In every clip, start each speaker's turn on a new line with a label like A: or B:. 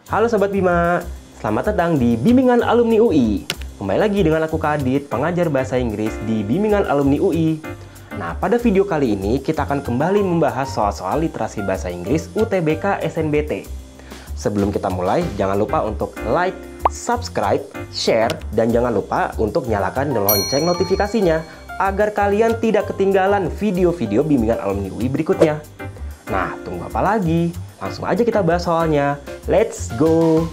A: Halo Sobat Bima, selamat datang di Bimbingan Alumni UI. Kembali lagi dengan aku Kadit, pengajar bahasa Inggris di Bimbingan Alumni UI. Nah, pada video kali ini kita akan kembali membahas soal-soal literasi bahasa Inggris UTBK SNBT. Sebelum kita mulai, jangan lupa untuk like, subscribe, share, dan jangan lupa untuk nyalakan lonceng notifikasinya agar kalian tidak ketinggalan video-video Bimbingan Alumni UI berikutnya. Nah, tunggu apa lagi? Langsung aja kita bahas soalnya. Let's go!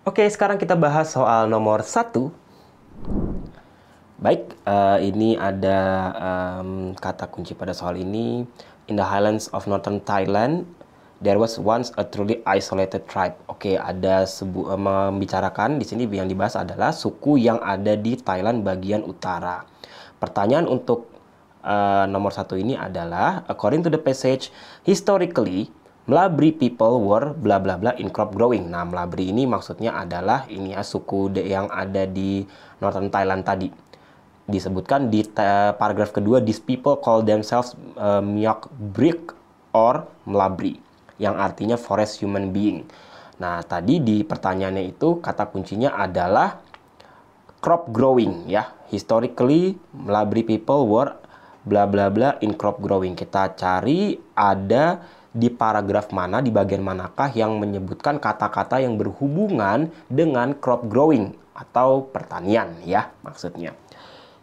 A: Oke, sekarang kita bahas soal nomor 1. Baik, ini ada kata kunci pada soal ini. In the highlands of northern Thailand, there was once a truly isolated tribe. Oke, ada membicarakan di sini yang dibahas adalah suku yang ada di Thailand bagian utara. Pertanyaan untuk nomor 1 ini adalah, according to the passage, historically, Mlabri people were bla bla bla in crop growing. Nah, Mlabri ini maksudnya adalah ini ya suku yang ada di northern Thailand tadi. Disebutkan di paragraf kedua, these people call themselves Myok Brik or Mlabri, yang artinya forest human being. Nah, tadi di pertanyaannya itu kata kuncinya adalah crop growing ya. Historically, Mlabri people were bla bla bla in crop growing. Kita cari ada di paragraf mana, di bagian manakah yang menyebutkan kata-kata yang berhubungan dengan crop growing atau pertanian ya maksudnya.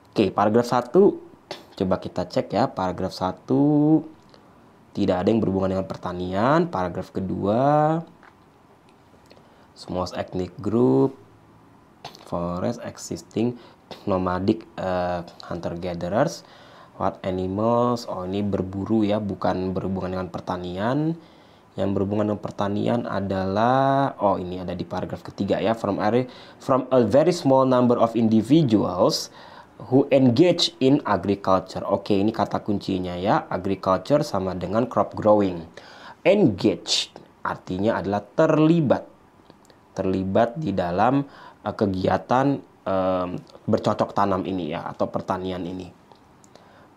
A: Oke, paragraf 1 coba kita cek ya. Paragraf 1 tidak ada yang berhubungan dengan pertanian. Paragraf kedua, small ethnic group, forest existing, nomadic hunter-gatherers, what animals, oh ini berburu ya, bukan berhubungan dengan pertanian. Yang berhubungan dengan pertanian adalah, oh ini ada di paragraf ketiga ya, from a very small number of individuals who engage in agriculture. Oke, ini kata kuncinya ya. Agriculture sama dengan crop growing. Engage artinya adalah terlibat. Terlibat di dalam kegiatan bercocok tanam ini ya, atau pertanian ini.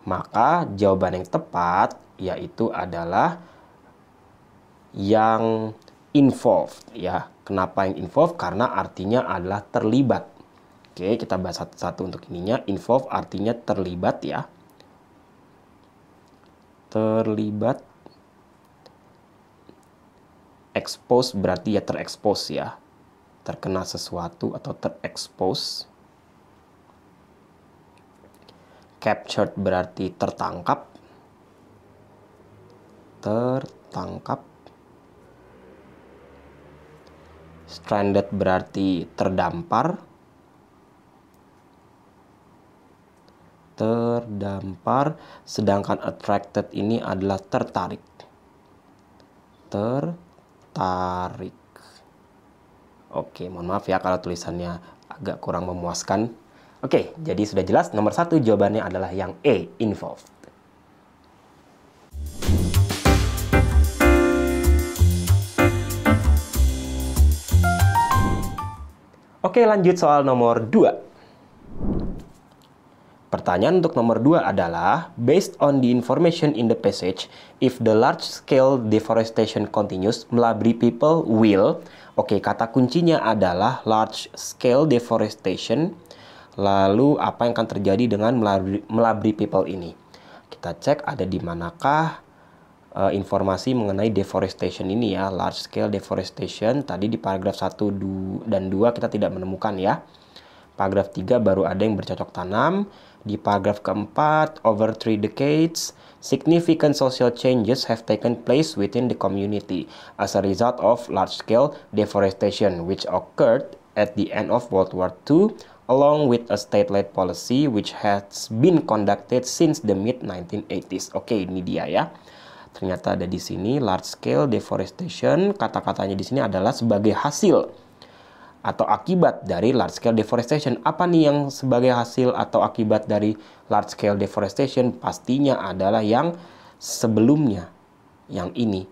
A: Maka jawaban yang tepat yaitu adalah yang involved ya. Kenapa yang involved? Karena artinya adalah terlibat. Oke, kita bahas satu-satu untuk ininya. Involve artinya terlibat ya. Terlibat. Expose berarti ya terekspos ya. Terkena sesuatu atau terekspos. Captured berarti tertangkap. Tertangkap. Stranded berarti terdampar. Terdampar, sedangkan attracted ini adalah tertarik. Tertarik. Oke, mohon maaf ya kalau tulisannya agak kurang memuaskan. Oke, jadi sudah jelas nomor 1 jawabannya adalah yang E, involved. Oke, lanjut soal nomor 2. Pertanyaan untuk nomor 2 adalah, based on the information in the passage, if the large-scale deforestation continues, Mlabri people will. Oke, kata kuncinya adalah large-scale deforestation. Lalu, apa yang akan terjadi dengan Mlabri people ini? Kita cek ada di manakah informasi mengenai deforestation ini ya. Large-scale deforestation, tadi di paragraf 1 dan 2 kita tidak menemukan ya. Paragraf 3 baru ada yang bercocok tanam. Di paragraf keempat, over 3 decades, significant social changes have taken place within the community as a result of large-scale deforestation, which occurred at the end of World War II, along with a state-led policy which has been conducted since the mid-1980s. Oke, ini dia ya. Ternyata ada di sini large-scale deforestation. Kata-katanya di sini adalah sebagai hasil atau akibat dari large scale deforestation. Apa nih yang sebagai hasil atau akibat dari large scale deforestation? Pastinya adalah yang sebelumnya, yang ini.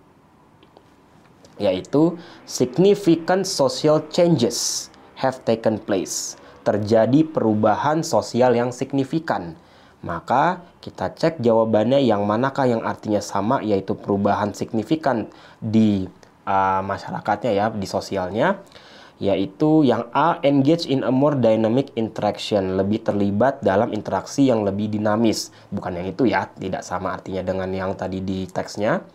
A: yaitu significant social changes have taken place. Terjadi perubahan sosial yang signifikan. Maka kita cek jawabannya yang manakah yang artinya sama, yaitu perubahan signifikan di masyarakatnya ya, di sosialnya, yaitu yang A, engage in a more dynamic interaction, lebih terlibat dalam interaksi yang lebih dinamis. Bukan yang itu ya, tidak sama artinya dengan yang tadi di teksnya.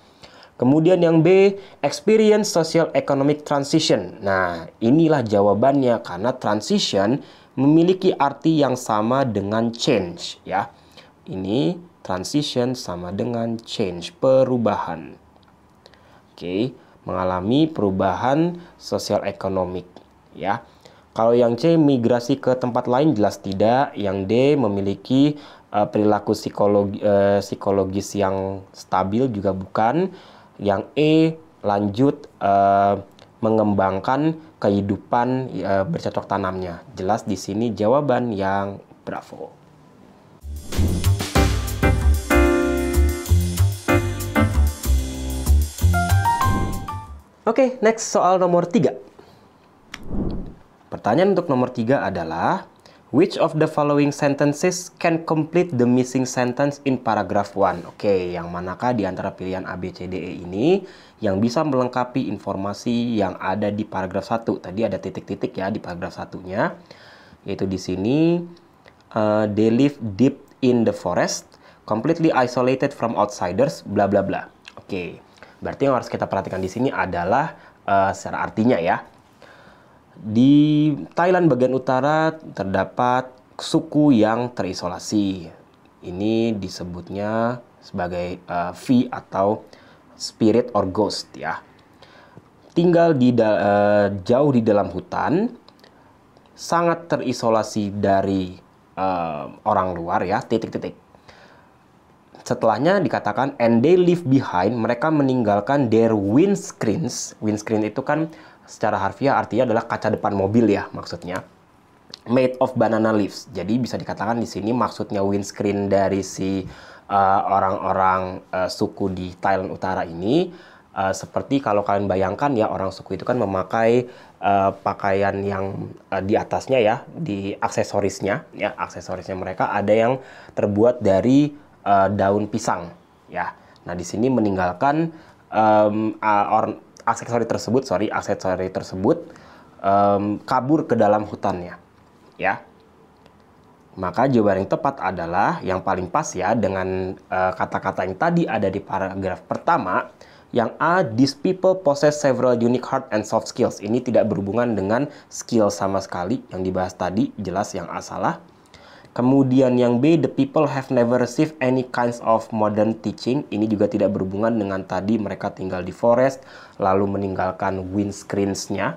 A: Kemudian yang B, experience social economic transition. Nah, inilah jawabannya karena transition memiliki arti yang sama dengan change ya. Ini transition sama dengan change, perubahan. Oke, mengalami perubahan sosial ekonomik ya. Kalau yang C, migrasi ke tempat lain, jelas tidak. Yang D, memiliki perilaku psikologis yang stabil, juga bukan. Yang E, lanjut mengembangkan kehidupan bercocok tanamnya. Jelas di sini jawaban yang bravo. Oke, next soal nomor 3. Pertanyaan untuk nomor 3 adalah, which of the following sentences can complete the missing sentence in paragraph 1? Oke, yang manakah di antara pilihan A, B, C, D, E ini yang bisa melengkapi informasi yang ada di paragraf 1? Tadi ada titik-titik ya di paragraf 1-nya. Yaitu di sini, they live deep in the forest, completely isolated from outsiders, bla bla bla. Oke, berarti yang harus kita perhatikan di sini adalah secara artinya ya. Di Thailand bagian utara terdapat suku yang terisolasi. Ini disebutnya sebagai V atau spirit or ghost ya. Tinggal jauh di dalam hutan, sangat terisolasi dari orang luar ya, titik-titik. Setelahnya dikatakan, and they leave behind, mereka meninggalkan their windscreens. Windscreen itu kan secara harfiah artinya adalah kaca depan mobil ya maksudnya. Made of banana leaves. Jadi bisa dikatakan di sini maksudnya windscreen dari si orang-orang suku di Thailand Utara ini seperti kalau kalian bayangkan ya, orang suku itu kan memakai pakaian yang di atasnya ya, di aksesorisnya ya, aksesorisnya mereka ada yang terbuat dari daun pisang ya. Nah, di sini meninggalkan aksesori tersebut kabur ke dalam hutannya ya. Maka jawaban yang tepat adalah yang paling pas ya dengan kata-kata yang tadi ada di paragraf pertama, yang A, these people possess several unique hard and soft skills. Ini tidak berhubungan dengan skill sama sekali yang dibahas tadi, jelas yang A salah. Kemudian yang B, the people have never received any kinds of modern teaching. Ini juga tidak berhubungan dengan tadi mereka tinggal di forest, lalu meninggalkan windscreens-nya.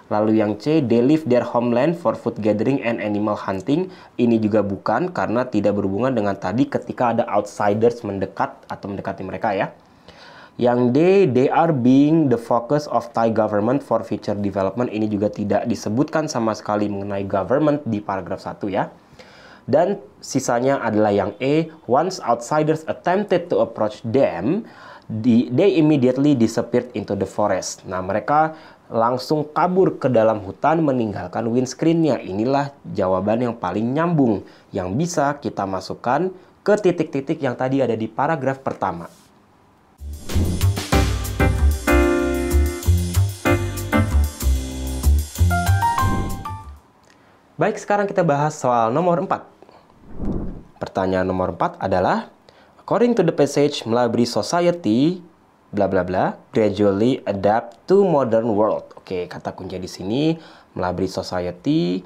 A: Lalu yang C, they leave their homeland for food gathering and animal hunting. Ini juga bukan, karena tidak berhubungan dengan tadi ketika ada outsiders mendekat atau mendekati mereka ya. Yang D, they are being the focus of Thai government for future development. Ini juga tidak disebutkan sama sekali mengenai government di paragraf 1 ya. Dan sisanya adalah yang E, once outsiders attempted to approach them, they immediately disappeared into the forest. Nah, mereka langsung kabur ke dalam hutan meninggalkan windscreen-nya. Inilah jawaban yang paling nyambung yang bisa kita masukkan ke titik-titik yang tadi ada di paragraf pertama. Baik, sekarang kita bahas soal nomor 4. Pertanyaan nomor 4 adalah, according to the passage, Mlabri society bla bla bla gradually adapt to modern world. Oke, kata kunci di sini Mlabri society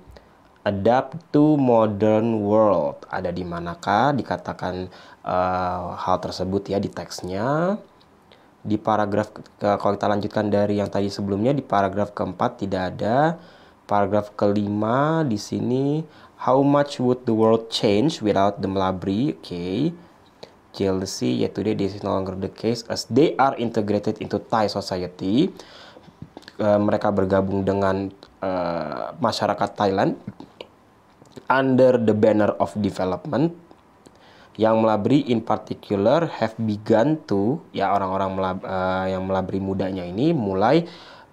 A: adapt to modern world. Ada di manakah dikatakan hal tersebut ya di teksnya? Di paragraf kalau kita lanjutkan dari yang tadi sebelumnya, di paragraf keempat tidak ada. Paragraf kelima di sini, how much would the world change without the Mlabri? Oke. Jealousy, yet today this is no longer the case as they are integrated into Thai society. Mereka bergabung dengan masyarakat Thailand under the banner of development. Yang melabri in particular have begun to, ya orang-orang yang melabri mudanya ini mulai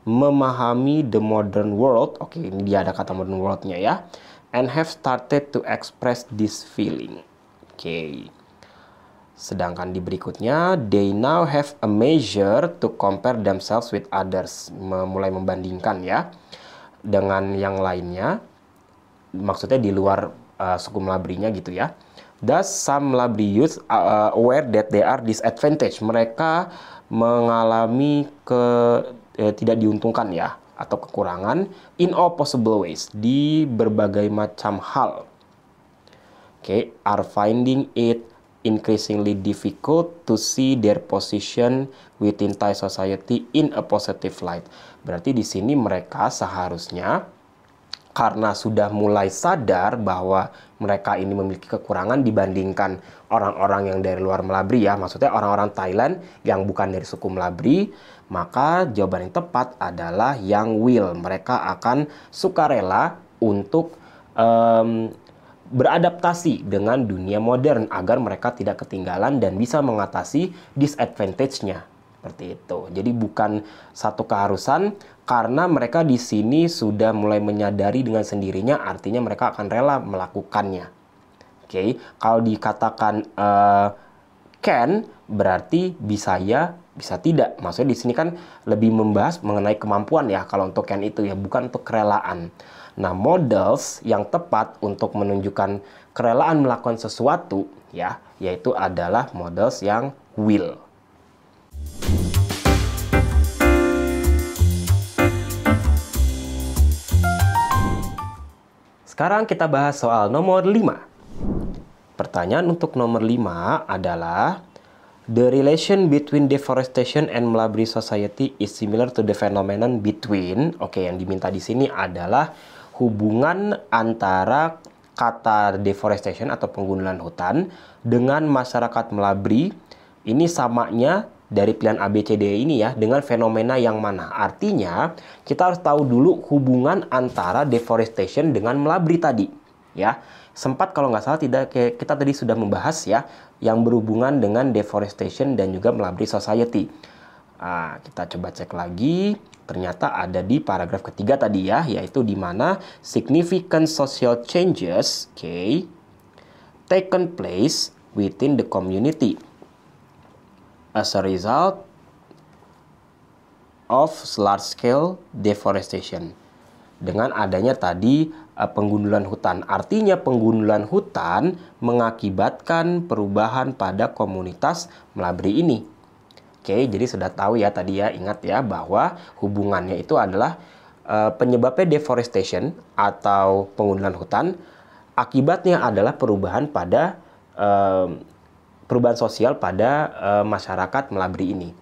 A: memahami the modern world. Oke, ini dia ada kata modern world-nya ya. And have started to express this feeling. Oke. Sedangkan di berikutnya, they now have a measure to compare themselves with others. Mulai membandingkan ya dengan yang lainnya. Maksudnya di luar suku Melabrinya gitu ya. Thus, some Melabri youth are aware that they are disadvantaged. Mereka mengalami tidak diuntungkan ya, atau kekurangan in all possible ways, di berbagai macam hal. Okay, are finding it increasingly difficult to see their position within Thai society in a positive light. Berarti di sini mereka seharusnya karena sudah mulai sadar bahwa mereka ini memiliki kekurangan dibandingkan orang-orang yang dari luar Melabri ya, maksudnya orang-orang Thailand yang bukan dari suku Melabri, maka jawaban yang tepat adalah yang will. Mereka akan sukarela untuk beradaptasi dengan dunia modern agar mereka tidak ketinggalan dan bisa mengatasi disadvantage-nya. Seperti itu. Jadi bukan satu keharusan, karena mereka di sini sudah mulai menyadari dengan sendirinya, artinya mereka akan rela melakukannya. Oke, kalau dikatakan can berarti bisa ya, bisa tidak. Maksudnya di sini kan lebih membahas mengenai kemampuan ya kalau untuk can itu ya, bukan untuk kerelaan. Nah, models yang tepat untuk menunjukkan kerelaan melakukan sesuatu ya, yaitu adalah models yang will. Sekarang kita bahas soal nomor 5. Pertanyaan untuk nomor 5 adalah the relation between deforestation and Melabri society is similar to the phenomenon between. Oke, yang diminta di sini adalah hubungan antara kata deforestation atau penggundulan hutan dengan masyarakat Melabri. Ini samanya dari pilihan A, B, C, D ini ya, dengan fenomena yang mana. Artinya, kita harus tahu dulu hubungan antara deforestation dengan Melabri tadi. Ya, sempat kalau nggak salah kita tadi sudah membahas ya, yang berhubungan dengan deforestation dan juga Melabri society. Nah, kita coba cek lagi. Ternyata ada di paragraf ketiga tadi ya, yaitu di mana significant social changes, taken place within the community as a result of large-scale deforestation. Dengan adanya tadi penggundulan hutan. Artinya penggundulan hutan mengakibatkan perubahan pada komunitas Melabri ini. Oke, jadi sudah tahu ya tadi ya, ingat ya bahwa hubungannya itu adalah penyebabnya deforestation atau penggundulan hutan, akibatnya adalah perubahan pada perubahan sosial pada masyarakat Melabri ini.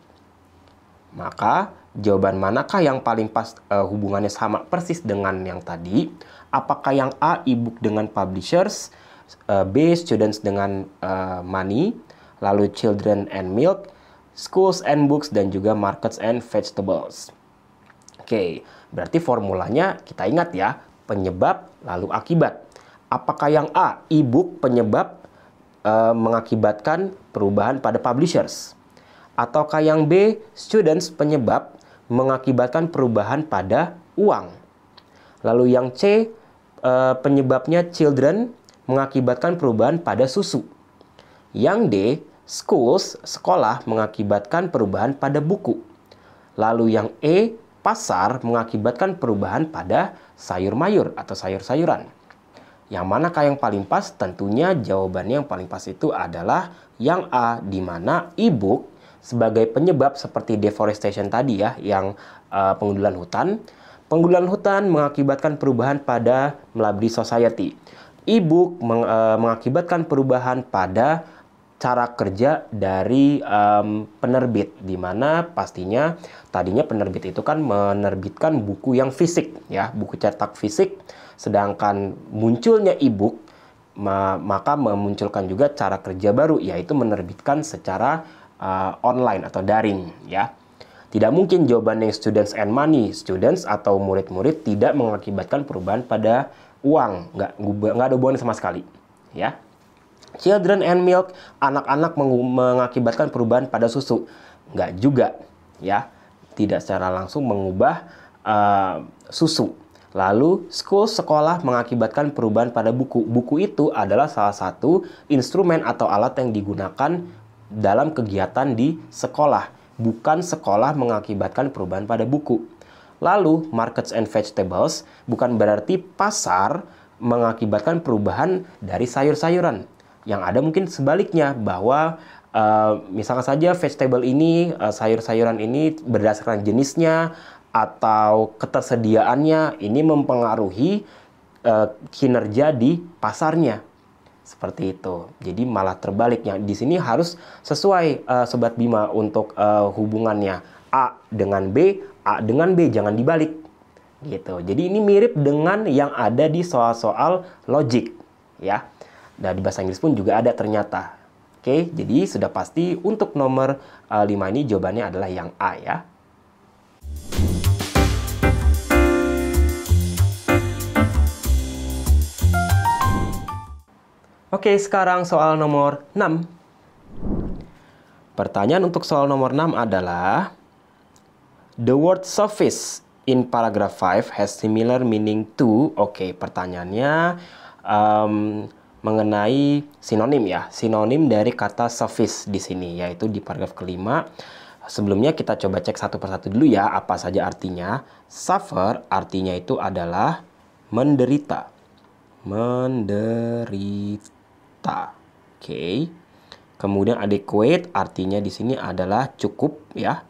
A: Maka jawaban manakah yang paling pas hubungannya sama persis dengan yang tadi? Apakah yang A, e-book dengan publishers, B, students dengan money, lalu children and milk, schools and books, dan juga markets and vegetables. Oke, berarti formulanya kita ingat ya, penyebab lalu akibat. Apakah yang A, e-book penyebab mengakibatkan perubahan pada publishers? Ataukah yang B, students penyebab mengakibatkan perubahan pada uang? Lalu yang C, penyebabnya children mengakibatkan perubahan pada susu. Yang D, schools, sekolah, mengakibatkan perubahan pada buku. Lalu yang E, pasar, mengakibatkan perubahan pada sayur-mayur atau sayur-sayuran. Yang manakah yang paling pas? Tentunya jawabannya yang paling pas itu adalah yang A, di mana e-book sebagai penyebab seperti deforestation tadi ya, yang penggundulan hutan. Penggundulan hutan mengakibatkan perubahan pada Melabri society. E-book mengakibatkan perubahan pada cara kerja dari penerbit, di mana pastinya tadinya penerbit itu kan menerbitkan buku yang fisik ya, buku cetak fisik, sedangkan munculnya e-book maka memunculkan juga cara kerja baru, yaitu menerbitkan secara online atau daring ya. Tidak mungkin jawabannya students and money, students atau murid-murid tidak mengakibatkan perubahan pada uang, nggak ada hubungan sama sekali ya. Children and milk, anak-anak mengakibatkan perubahan pada susu. Nggak juga, ya. Tidak secara langsung mengubah susu. Lalu, school, sekolah, mengakibatkan perubahan pada buku. Buku itu adalah salah satu instrumen atau alat yang digunakan dalam kegiatan di sekolah. Bukan sekolah mengakibatkan perubahan pada buku. Lalu, markets and vegetables, bukan berarti pasar mengakibatkan perubahan dari sayur-sayuran. Yang ada mungkin sebaliknya, bahwa misalkan saja vegetable ini, sayur-sayuran ini berdasarkan jenisnya atau ketersediaannya, ini mempengaruhi kinerja di pasarnya. Seperti itu. Jadi malah terbaliknya. Di sini harus sesuai Sobat Bima untuk hubungannya. A dengan B, A dengan B, jangan dibalik. Gitu. Jadi ini mirip dengan yang ada di soal-soal logik, ya. Dan di bahasa Inggris pun juga ada ternyata. Oke, jadi sudah pasti untuk nomor 5 ini jawabannya adalah yang A, ya. Oke, sekarang soal nomor 6. Pertanyaan untuk soal nomor 6 adalah the word sophists in paragraph 5 has similar meaning to. Oke, pertanyaannya mengenai sinonim, ya. Sinonim dari kata sophist di sini, yaitu di paragraf kelima. Sebelumnya kita coba cek satu persatu dulu, ya, apa saja artinya. Suffer artinya itu adalah menderita. Menderita. Oke. Kemudian adequate artinya di sini adalah cukup, ya.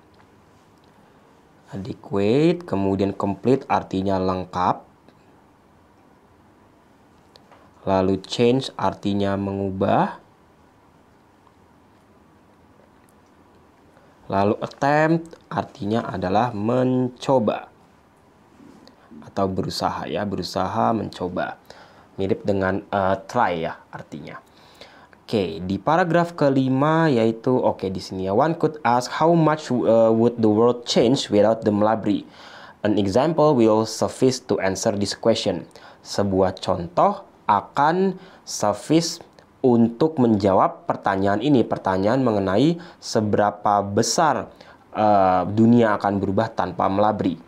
A: Adequate. Kemudian complete artinya lengkap. Lalu change artinya mengubah. Lalu attempt artinya adalah mencoba atau berusaha, ya, berusaha mencoba. Mirip dengan try, ya, artinya. Oke, di paragraf kelima yaitu di sini, ya, one could ask how much would the world change without the library. An example will suffice to answer this question. Sebuah contoh akan suffice untuk menjawab pertanyaan ini. Pertanyaan mengenai seberapa besar dunia akan berubah tanpa melabri.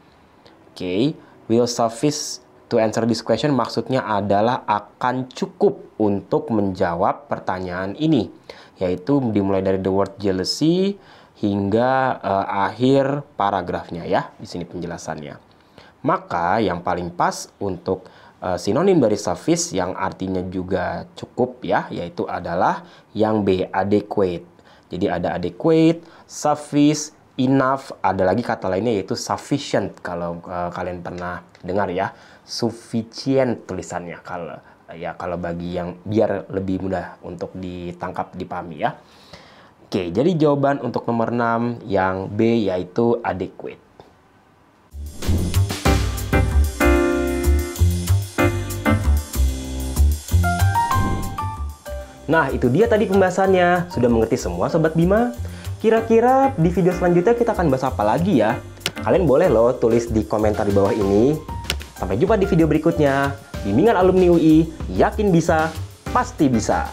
A: Oke, will suffice to answer this question maksudnya adalah akan cukup untuk menjawab pertanyaan ini. Yaitu dimulai dari the word jealousy hingga akhir paragrafnya, ya. Di sini penjelasannya. Maka yang paling pas untuk sinonim dari suffice yang artinya juga cukup, ya, yaitu adalah yang B, adequate. Jadi ada adequate, suffice, enough, ada lagi kata lainnya yaitu sufficient kalau kalian pernah dengar, ya. Sufficient tulisannya kalau bagi yang biar lebih mudah untuk ditangkap, dipahami, ya. Oke, jadi jawaban untuk nomor 6 yang B yaitu adequate. Nah, itu dia tadi pembahasannya. Sudah mengerti semua Sobat Bima? Kira-kira di video selanjutnya kita akan bahas apa lagi, ya? Kalian boleh loh tulis di komentar di bawah ini. Sampai jumpa di video berikutnya. Bimbingan Alumni UI, yakin bisa, pasti bisa.